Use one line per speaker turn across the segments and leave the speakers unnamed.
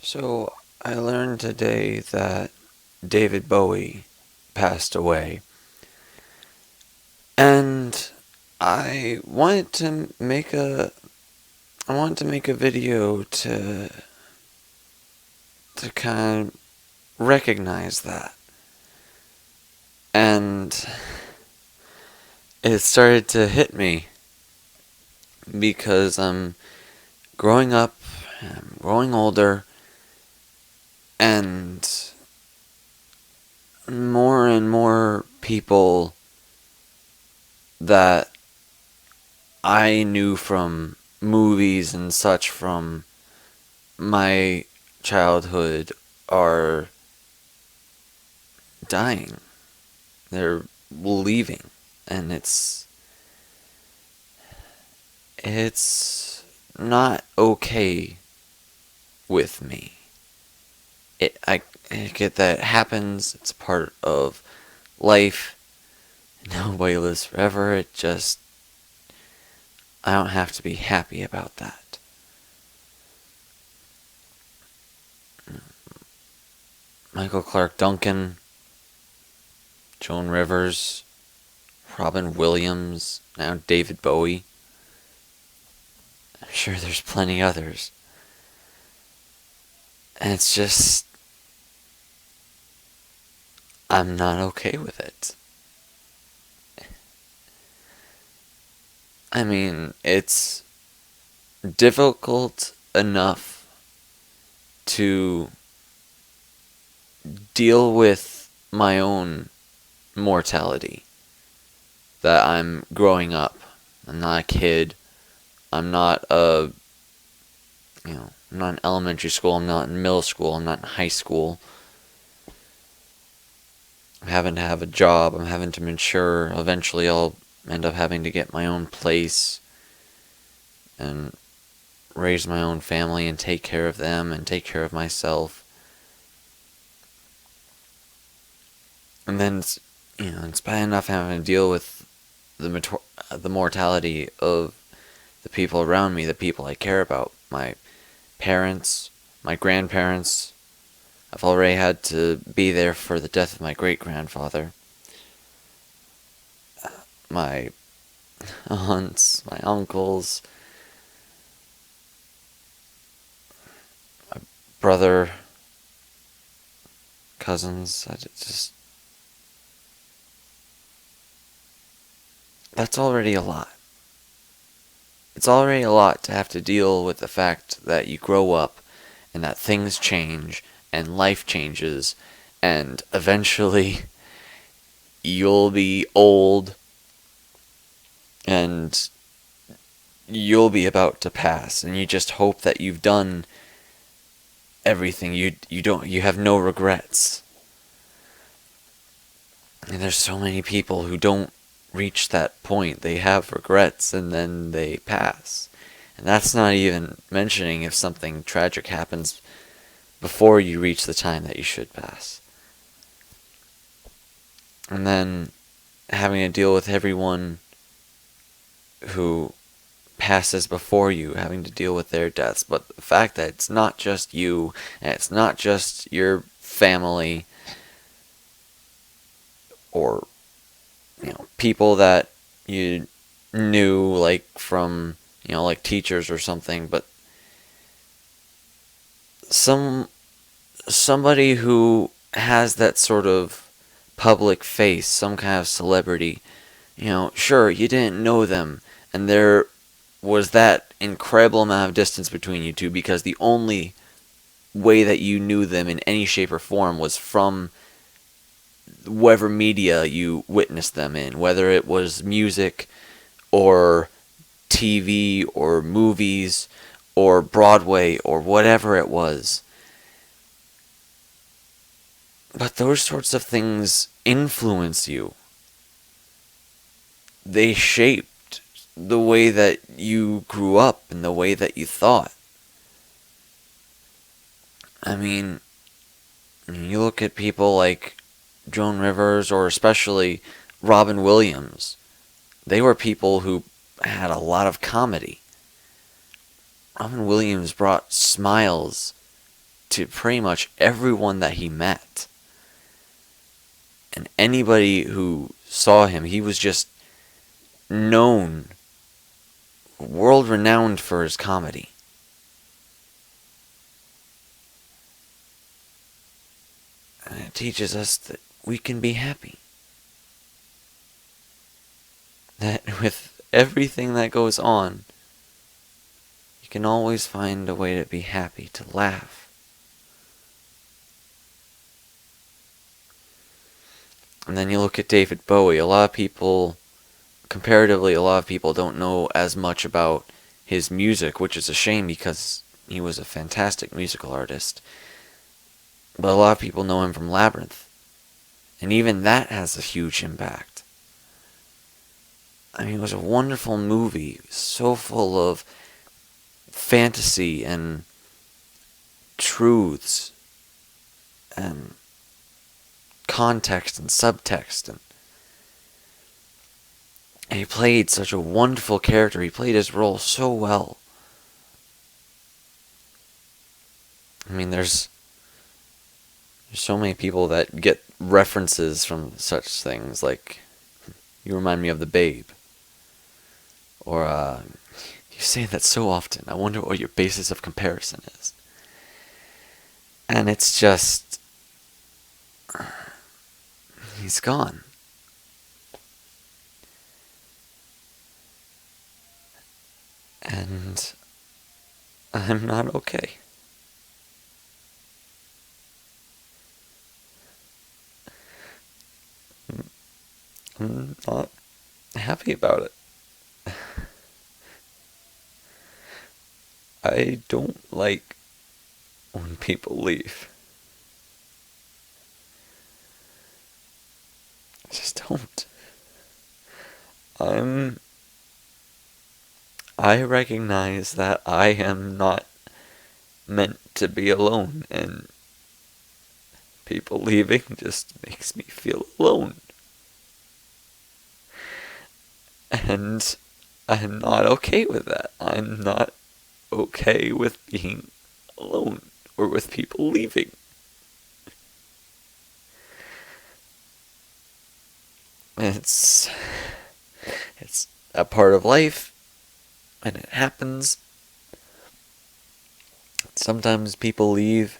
So I learned today that David Bowie passed away, and I wanted to make a video to kind of recognize that, and it started to hit me because I'm growing up, I'm growing older, and more and more people that I knew from movies and such from my childhood are dying. They're leaving. And it's not okay with me. I get that it happens. It's a part of life. Nobody lives forever. I don't have to be happy about that. Michael Clark Duncan, Joan Rivers, Robin Williams, now David Bowie. I'm sure there's plenty others. And it's just, I'm not okay with it. I mean, it's difficult enough to deal with my own mortality. That I'm growing up. I'm not a kid. I'm not I'm not in elementary school. I'm not in middle school. I'm not in high school. I'm having to have a job. I'm having to mature. Eventually, I'll end up having to get my own place and raise my own family and take care of them and take care of myself. And then, it's bad enough having to deal with the mortality of the people around me, the people I care about, my parents, my grandparents. I've already had to be there for the death of my great-grandfather. My aunts, my uncles, my brother, cousins. That's already a lot. It's already a lot to have to deal with the fact that you grow up and that things change and life changes and eventually you'll be old and you'll be about to pass and you just hope that you've done everything. You have no regrets. And there's so many people who don't reach that point. They have regrets and then they pass. And that's not even mentioning if something tragic happens before you reach the time that you should pass. And then having to deal with everyone who passes before you, having to deal with their deaths. But the fact that it's not just you, and it's not just your family, or people that you knew like from like teachers or something, but somebody who has that sort of public face, some kind of celebrity. Sure, you didn't know them, and there was that incredible amount of distance between you two because the only way that you knew them in any shape or form was from whatever media you witnessed them in, whether it was music or TV or movies or Broadway or whatever it was. But those sorts of things influence you. They shaped the way that you grew up and the way that you thought. I mean, you look at people like Joan Rivers or especially Robin Williams. They were people who had a lot of comedy. Robin Williams brought smiles to pretty much everyone that he met. And anybody who saw him, he was just known, world renowned for his comedy. And it teaches us that we can be happy. That with everything that goes on, you can always find a way to be happy, to laugh. And then you look at David Bowie. Comparatively, a lot of people don't know as much about his music, which is a shame because he was a fantastic musical artist. But a lot of people know him from Labyrinth. And even that has a huge impact. I mean, it was a wonderful movie, so full of fantasy and truths and context and subtext. And he played such a wonderful character. He played his role so well. I mean, there's so many people that get references from such things, like, you remind me of the Babe. Or, you say that so often. I wonder what your basis of comparison is. And it's just, he's gone. And I'm not okay. I'm not happy about it. I don't like when people leave. I just don't. I recognize that I am not meant to be alone, and people leaving just makes me feel alone. And I'm not okay with that. I'm not okay with being alone or with people leaving. It's a part of life, and it happens. Sometimes people leave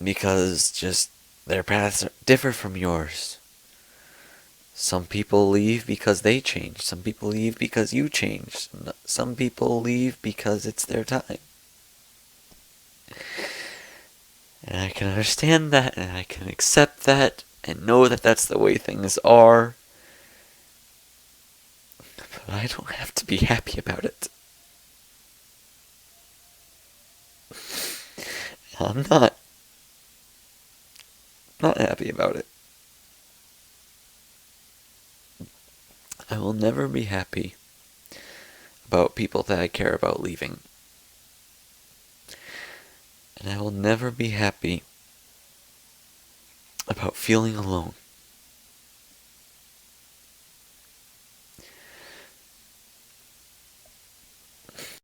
because just their paths differ from yours. Some people leave because they change. Some people leave because you changed. Some people leave because it's their time. And I can understand that, and I can accept that, and know that that's the way things are. But I don't have to be happy about it. I'm not happy about it. I will never be happy about people that I care about leaving. And I will never be happy about feeling alone.